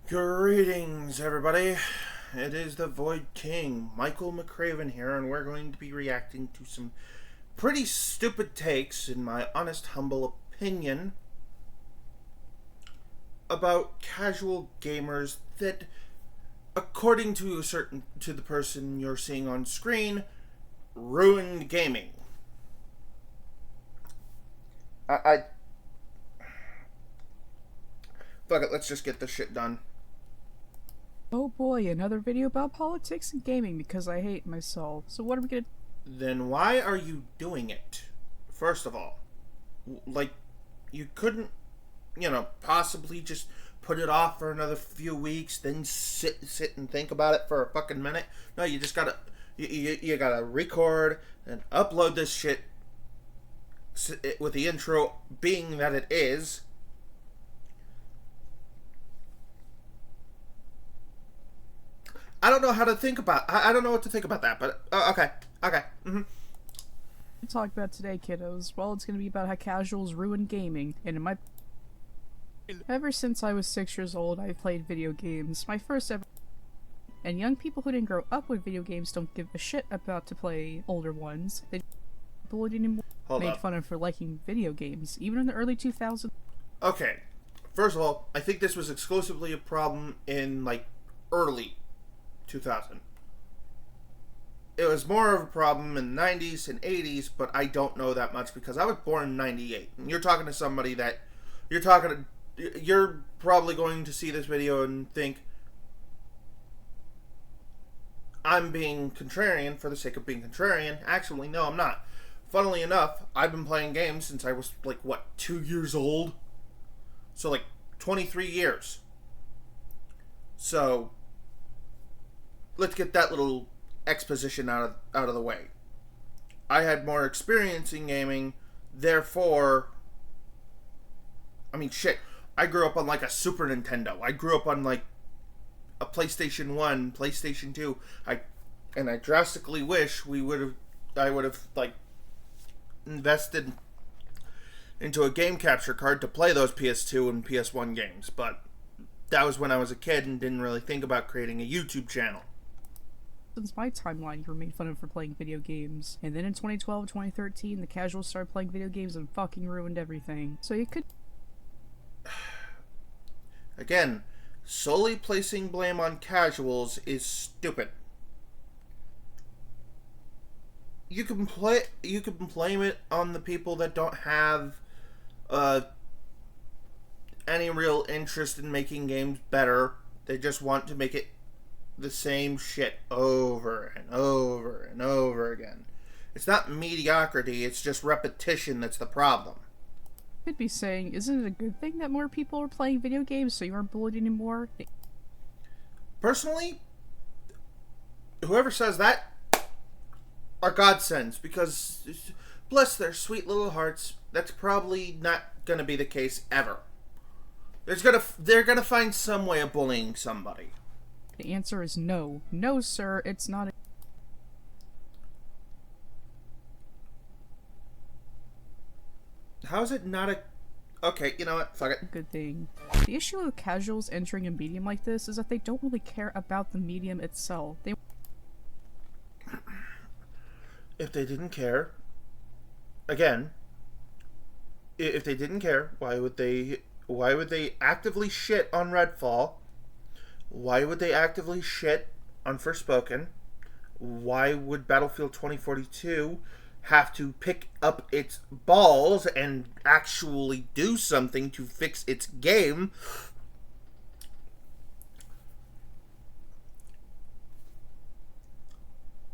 Greetings, everybody. It is the Void King, Michael McCraven here, and we're going to be reacting to some pretty stupid takes, in my honest, humble opinion, about casual gamers that, according to the person you're seeing on screen, ruined gaming. Fuck it, let's just get this shit done. Oh boy, another video about politics and gaming because I hate myself. So what are we gonna... Then why are you doing it? First of all, like, you couldn't, possibly just put it off for another few weeks, then sit and think about it for a fucking minute. No, you just gotta, you gotta record and upload this shit with the intro being that it is. I don't know how to think about. I don't know what to think about that. But okay. talk about today, kiddos? Well, it's gonna be about how casuals ruin gaming, and in my... Ever since I was 6 years old, I've played video games. My first ever... And young people who didn't grow up with video games don't give a shit about to play older ones. They bullied anymore. Made fun of for liking video games, even in the early 2000s. Okay. First of all, I think this was exclusively a problem in, early 2000. It was more of a problem in the 90s and 80s, but I don't know that much because I was born in 98. And you're talking to somebody that... You're probably going to see this video and think I'm being contrarian for the sake of being contrarian. Actually, no, I'm not. Funnily enough, I've been playing games since I was, 2 years old? So, 23 years. So... let's get that little exposition out of the way. I had more experience in gaming, therefore... I grew up on, a Super Nintendo. I grew up on, a PlayStation 1, PlayStation 2. I drastically wish I would have, invested into a game capture card to play those PS2 and PS1 games, but that was when I was a kid and didn't really think about creating a YouTube channel. Since my timeline, you were made fun of for playing video games. And then in 2012, 2013, the casuals started playing video games and fucking ruined everything. So you could... Again, solely placing blame on casuals is stupid. You can blame it on the people that don't have any real interest in making games better. They just want to make it the same shit over and over and over again. It's not mediocrity, it's just repetition that's the problem. Could be saying, isn't it a good thing that more people are playing video games so you aren't bullied anymore? Personally, whoever says that are godsends, because bless their sweet little hearts, that's probably not gonna be the case ever. They're gonna find some way of bullying somebody. The answer is no. No, sir, it's not a... How is it not a... Okay, you know what? Fuck it. Good thing. The issue with casuals entering a medium like this is that they don't really care about the medium itself. If they didn't care... Again, if they didn't care, why would they actively shit on Redfall? Why would they actively shit on Forspoken? Why would Battlefield 2042 have to pick up its balls and actually do something to fix its game?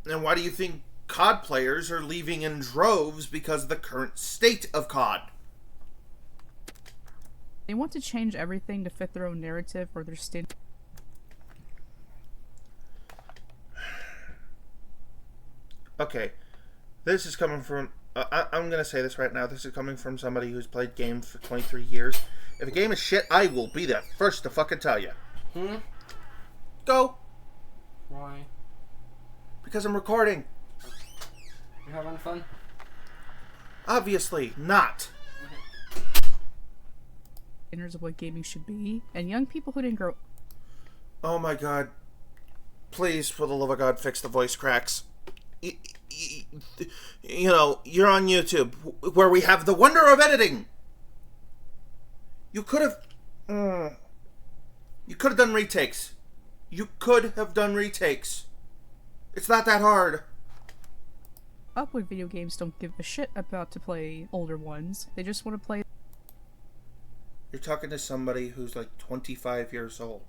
And why do you think COD players are leaving in droves because of the current state of COD? They want to change everything to fit their own narrative or their Okay, this is coming from... I'm going to say this right now. This is coming from somebody who's played games for 23 years. If a game is shit, I will be the first to fucking tell you. Go. Why? Because I'm recording. You having fun? Obviously not. standards of what gaming should be, and young people who didn't grow... Oh my god. Please, for the love of God, fix the voice cracks. You know, you're on YouTube, where we have the wonder of editing. You could have... You could have done retakes. You could have done retakes. It's not that hard. Upwood video games don't give a shit about to play older ones. They just want to play. You're talking to somebody who's like 25 years old.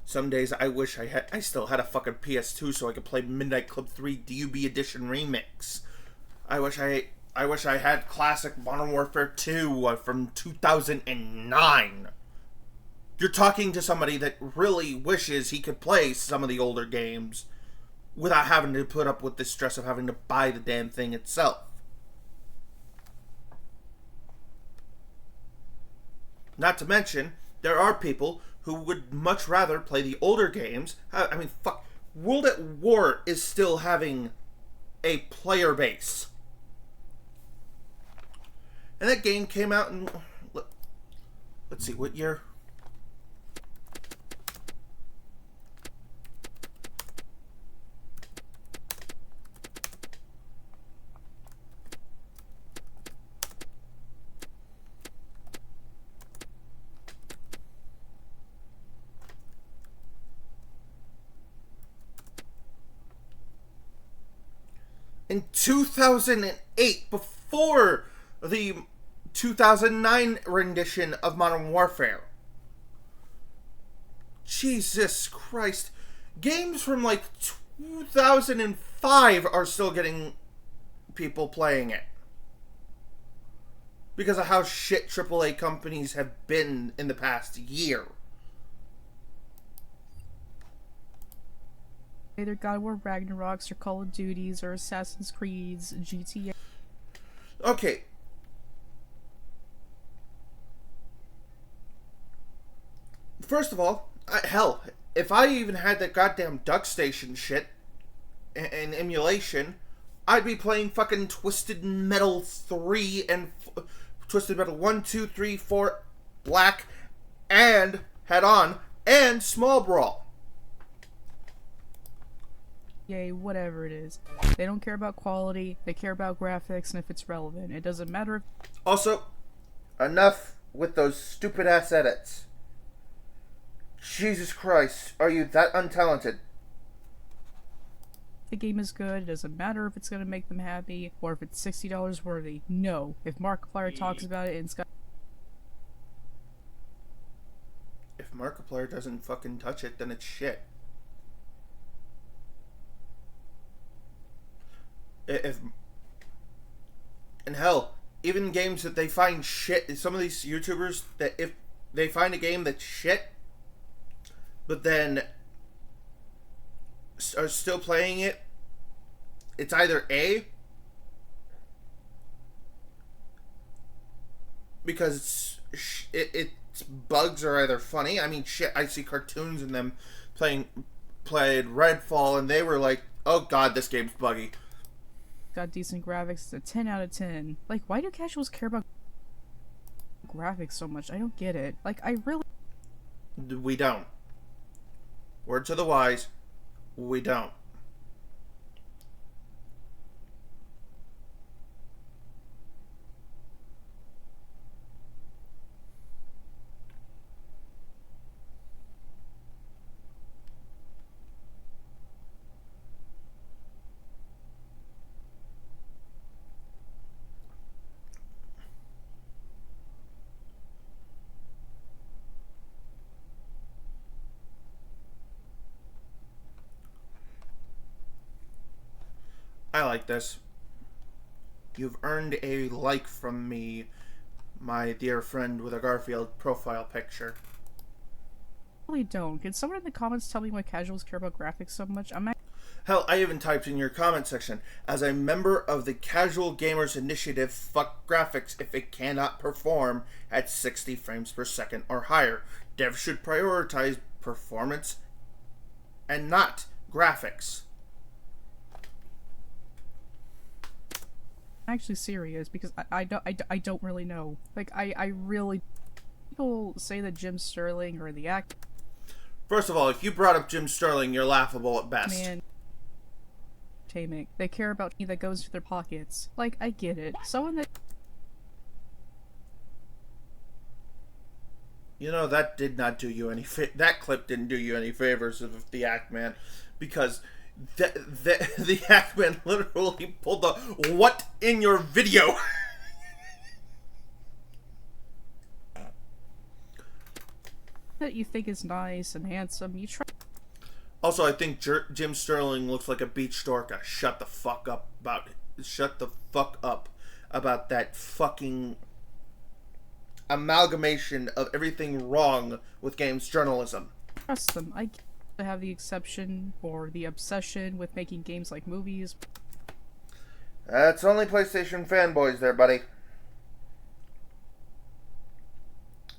Some days I wish I still had a fucking PS2 so I could play Midnight Club 3 DUB Edition Remix. I wish I had classic Modern Warfare 2 from 2009. You're talking to somebody that really wishes he could play some of the older games without having to put up with the stress of having to buy the damn thing itself. Not to mention, there are people who would much rather play the older games. I mean, fuck. World at War is still having a player base. And that game came out in... Let's see, what year? In 2008, before the 2009 rendition of Modern Warfare. Jesus Christ. Games from like 2005 are still getting people playing it. Because of how shit AAA companies have been in the past year. Either God of War Ragnaroks or Call of Duties or Assassin's Creeds, GTA. Okay. First of all, hell, if I even had that goddamn Duck Station shit and emulation, I'd be playing fucking Twisted Metal 3 and Twisted Metal 1, 2, 3, 4, Black, and Head On, and Small Brawl. Yay, whatever it is. They don't care about quality, they care about graphics, and if it's relevant. It doesn't matter if... Also, enough with those stupid ass edits. Jesus Christ, are you that untalented? the game is good, it doesn't matter if it's gonna make them happy, or if it's $60 worthy. No. If Markiplier talks about it and Sky... If Markiplier doesn't fucking touch it, then it's shit. If... And hell, even games that they find shit, some of these YouTubers, that if they find a game that's shit, but then are still playing it, it's either A, because its bugs are either funny. I mean, shit, I see cartoons in them played Redfall, and they were like, oh god, this game's buggy. Got decent graphics, it's a 10 out of 10. Like, why do casuals care about graphics so much? I don't get it. Like, I really... We don't. Word to the wise, we don't. I like this. You've earned a like from me, my dear friend with a Garfield profile picture. I really don't. Can someone in the comments tell me why casuals care about graphics so much? Hell, I even typed in your comment section, as a member of the Casual Gamers Initiative, fuck graphics if it cannot perform at 60 frames per second or higher. Devs should prioritize performance and not graphics. I'm actually serious, because I don't really know. Like, I really... People say that Jim Sterling or the act... First of all, if you brought up Jim Sterling, you're laughable at best. Man. They care about money that goes into their pockets. Like, I get it. Someone that... You know, that did not do you any that clip didn't do you any favors of the Act Man, because the Act Man literally pulled the "what in your video." that you think is nice and handsome, you try... Also, I think Jim Sterling looks like a beach storka. Shut the fuck up about it. Shut the fuck up about that fucking amalgamation of everything wrong with games journalism. Trust them. I have the exception or the obsession with making games like movies. That's only PlayStation fanboys there, buddy.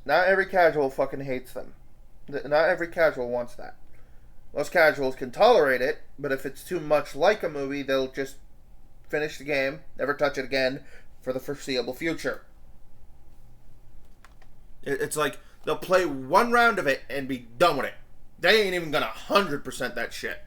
Not every casual fucking hates them. Not every casual wants that. Most casuals can tolerate it, but if it's too much like a movie, they'll just finish the game, never touch it again, for the foreseeable future. It's like, they'll play one round of it and be done with it. They ain't even gonna 100% that shit.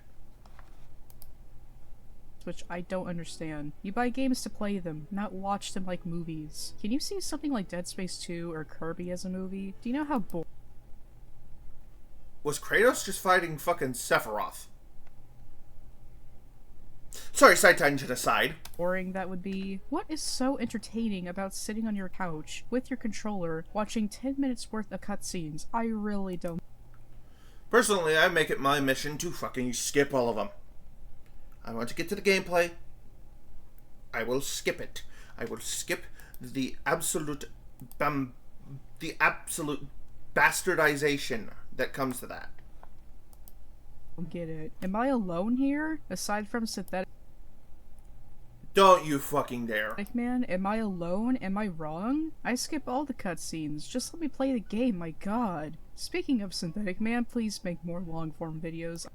Which I don't understand. You buy games to play them, not watch them like movies. Can you see something like Dead Space 2 or Kirby as a movie? Do you know how Was Kratos just fighting fucking Sephiroth? Sorry, side tangent aside. boring that would be? What is so entertaining about sitting on your couch with your controller watching 10 minutes worth of cutscenes? I really don't. Personally, I make it my mission to fucking skip all of them. I want to get to the gameplay. I will skip it. I will skip the absolute bastardization that comes to that. Get it. Am I alone here? Aside from synthetic Don't you fucking dare. man, am I alone? Am I wrong? I skip all the cutscenes. Just let me play the game, my god. Speaking of Synthetic Man, please make more long-form videos.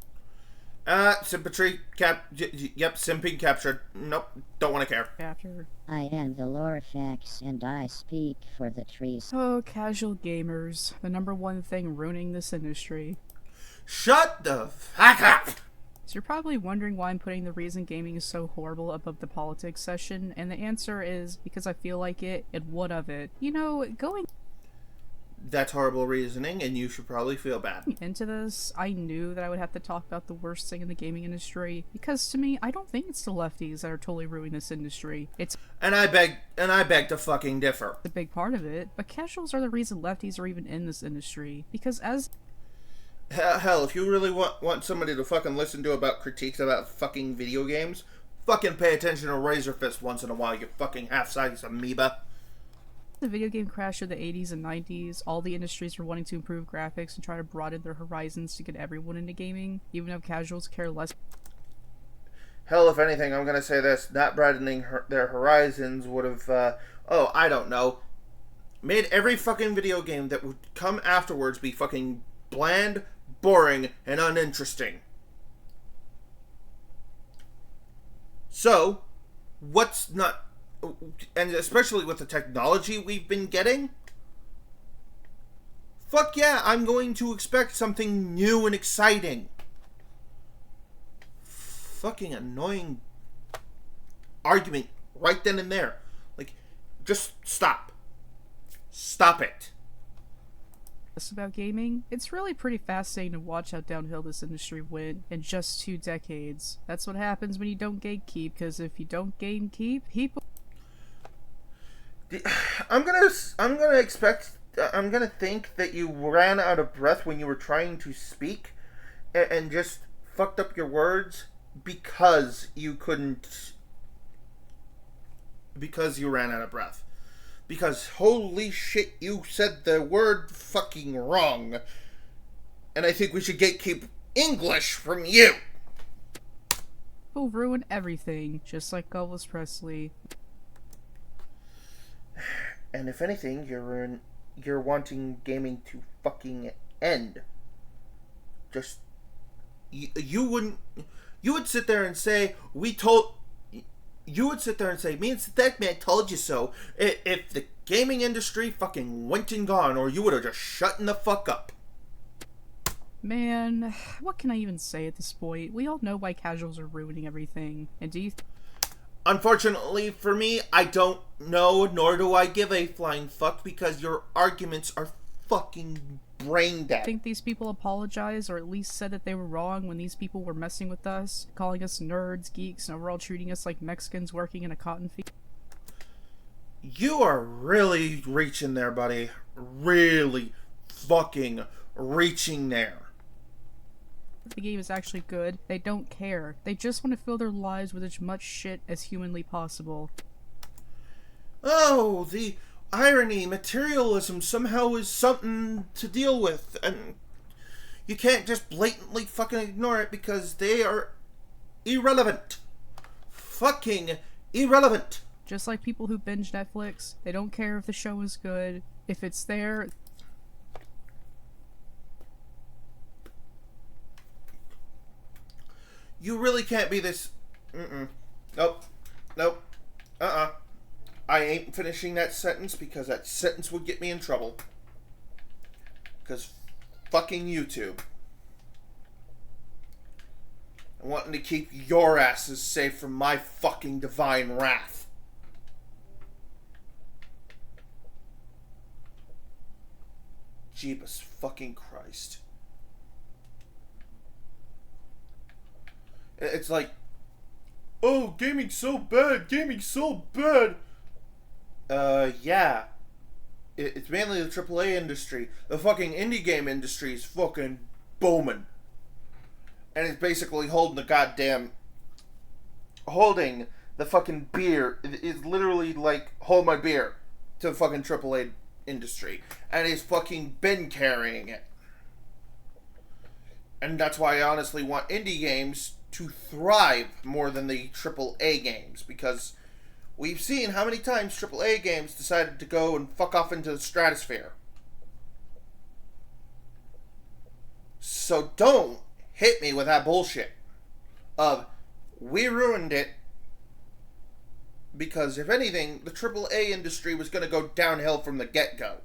Sympatry yep, simping captured. Nope, don't want to care. After. I am the Lorfax and I speak for the trees. Oh, casual gamers. The number one thing ruining this industry. Shut the fuck up! So you're probably wondering why I'm putting the reason gaming is so horrible above the politics session, and the answer is because I feel like it, and what of it? You know, going That's horrible reasoning, and you should probably feel bad. into this, I knew that I would have to talk about the worst thing in the gaming industry, because to me, I don't think it's the lefties that are totally ruining this industry. It's And I beg to fucking differ. a big part of it, but casuals are the reason lefties are even in this industry, because as Hell, if you really want somebody to fucking listen to about critiques about fucking video games, fucking pay attention to Razor Fist once in a while, you fucking half-sized amoeba. the video game crash of the 80s and 90s, all the industries were wanting to improve graphics and try to broaden their horizons to get everyone into gaming, even if casuals care less. Hell, if anything, I'm gonna say this, not broadening their horizons would have, I don't know, made every fucking video game that would come afterwards be fucking bland, boring, and uninteresting. So, what's not... And especially with the technology we've been getting, fuck yeah, I'm going to expect something new and exciting. Fucking annoying argument right then and there. Like, just stop. Stop it. About gaming, it's really pretty fascinating to watch how downhill this industry went in just 2 decades. That's what happens when you don't gatekeep, because if you don't gatekeep, people... I'm gonna think that you ran out of breath when you were trying to speak and just fucked up your words because you ran out of breath. Because holy shit, you said the word fucking wrong. And I think we should gatekeep English from you. People ruin everything, just like Elvis Presley. And if anything, you're wanting gaming to fucking end. Just you would sit there and say you would sit there and say, me and Synthetic Man told you so, if the gaming industry fucking went and gone, or you would have just shut the fuck up. Man, what can I even say at this point? We all know why casuals are ruining everything. And do you Unfortunately for me, I don't know, nor do I give a flying fuck, because your arguments are fucking brain dead. think these people apologize, or at least said that they were wrong when these people were messing with us, calling us nerds, geeks, and overall treating us like Mexicans working in a cotton field? You are really reaching there, buddy. Really fucking reaching there. The game is actually good. They don't care. They just want to fill their lives with as much shit as humanly possible. Oh, the irony, materialism somehow is something to deal with, and you can't just blatantly fucking ignore it because they are irrelevant. Fucking irrelevant. Just like people who binge Netflix, they don't care if the show is good. If it's there, You really can't be this... Nope. Nope. I ain't finishing that sentence because that sentence would get me in trouble. Because fucking YouTube. I'm wanting to keep your asses safe from my fucking divine wrath. Jeebus fucking Christ. It's like, oh, gaming's so bad, yeah. It's mainly the AAA industry. The fucking indie game industry is fucking booming. And it's basically holding the fucking beer. It's literally like, hold my beer to the fucking AAA industry. And it's fucking been carrying it. And that's why I honestly want indie games to thrive more than the AAA games, because we've seen how many times AAA games decided to go and fuck off into the stratosphere. So don't hit me with that bullshit of, we ruined it, because if anything, the AAA industry was going to go downhill from the get-go.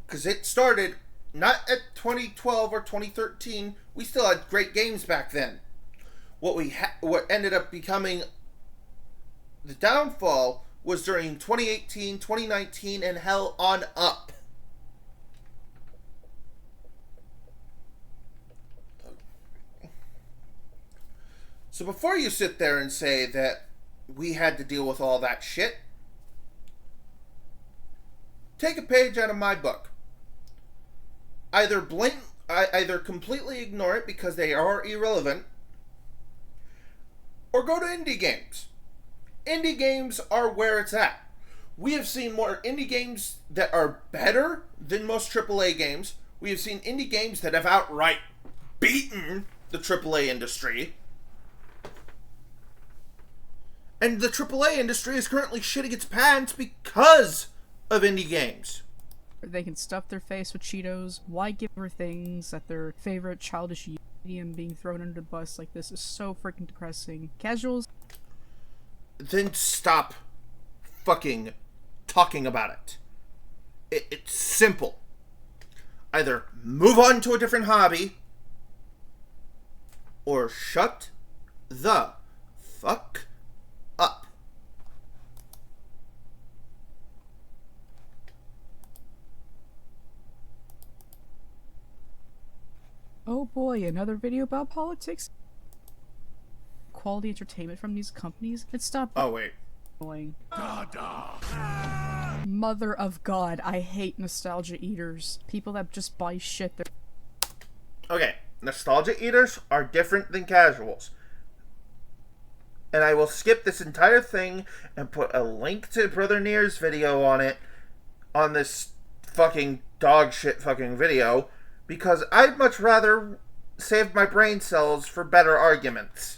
Because it started not at 2012 or 2013. We still had great games back then. What ended up becoming the downfall was during 2018, 2019, and hell on up. So before you sit there and say that we had to deal with all that shit, take a page out of my book. Either completely ignore it because they are irrelevant, or go to indie games. Indie games are where it's at. We have seen more indie games that are better than most AAA games. We have seen indie games that have outright beaten the AAA industry. And the AAA industry is currently shitting its pants because of indie games. they can stuff their face with Cheetos. Why give her things that their favorite childish medium being thrown under the bus like this is so freaking depressing. Casuals. Then stop fucking talking about it. It's simple. Either move on to a different hobby, or shut the fuck up. Oh boy, another video about politics? Quality entertainment from these companies? Let's stop. Oh, wait. Going. Mother of God, I hate nostalgia eaters. People that just buy shit. Okay, nostalgia eaters are different than casuals. And I will skip this entire thing and put a link to Brother Near's video on it, on this fucking dog shit fucking video, because I'd much rather save my brain cells for better arguments.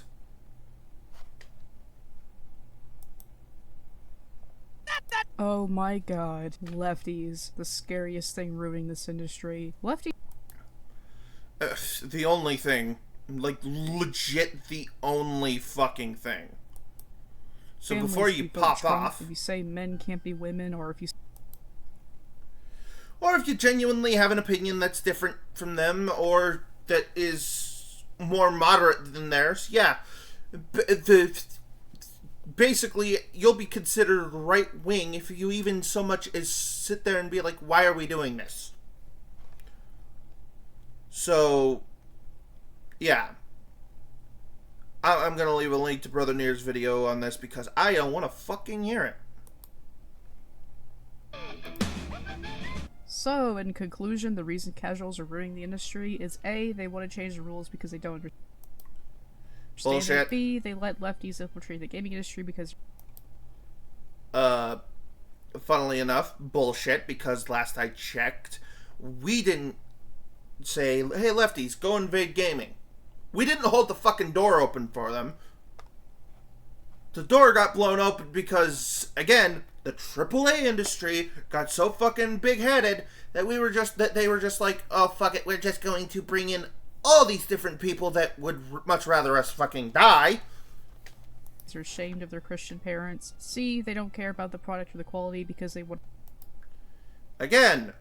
Oh my god. Lefties. The scariest thing ruining this industry. Lefties. The only thing. Like, legit the only fucking thing. So before you pop off... If you say men can't be women, or if you... Or if you genuinely have an opinion that's different from them, or that is more moderate than theirs, yeah. Basically, you'll be considered right-wing if you even so much as sit there and be like, why are we doing this? So, yeah. I'm going to leave a link to Brother Near's video on this because I don't want to fucking hear it. So, in conclusion, the reason casuals are ruining the industry is A, they want to change the rules because they don't understand. Bullshit. B, they let lefties infiltrate the gaming industry because... Funnily enough, bullshit, because last I checked, we didn't say, hey lefties, go invade gaming. We didn't hold the fucking door open for them. The door got blown open because, again, the AAA industry got so fucking big-headed that they were just like, oh fuck it, we're just going to bring in all these different people that would much rather us fucking die. They're ashamed of their Christian parents. C, they don't care about the product or the quality because they want... Again,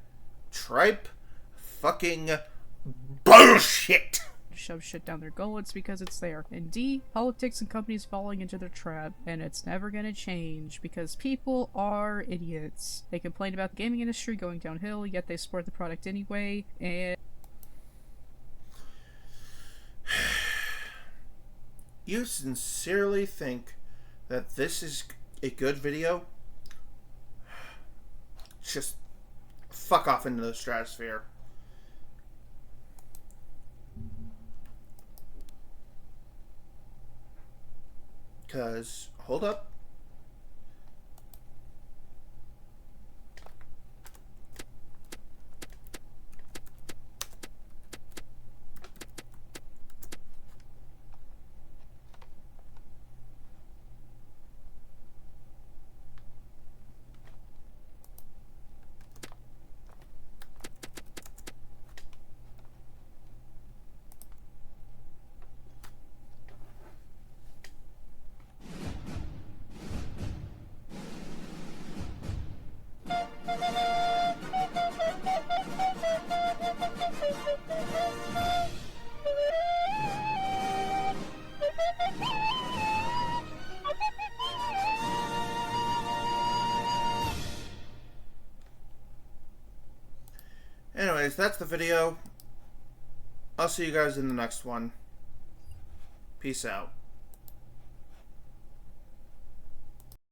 tripe fucking bullshit. Shove shit down their gullets because it's there. And D, politics and companies falling into their trap, and it's never gonna change because people are idiots. They complain about the gaming industry going downhill, yet they support the product anyway, and... You sincerely think that this is a good video? Just fuck off into the stratosphere. Because, hold up. Anyways, that's the video. I'll see you guys in the next one. Peace out.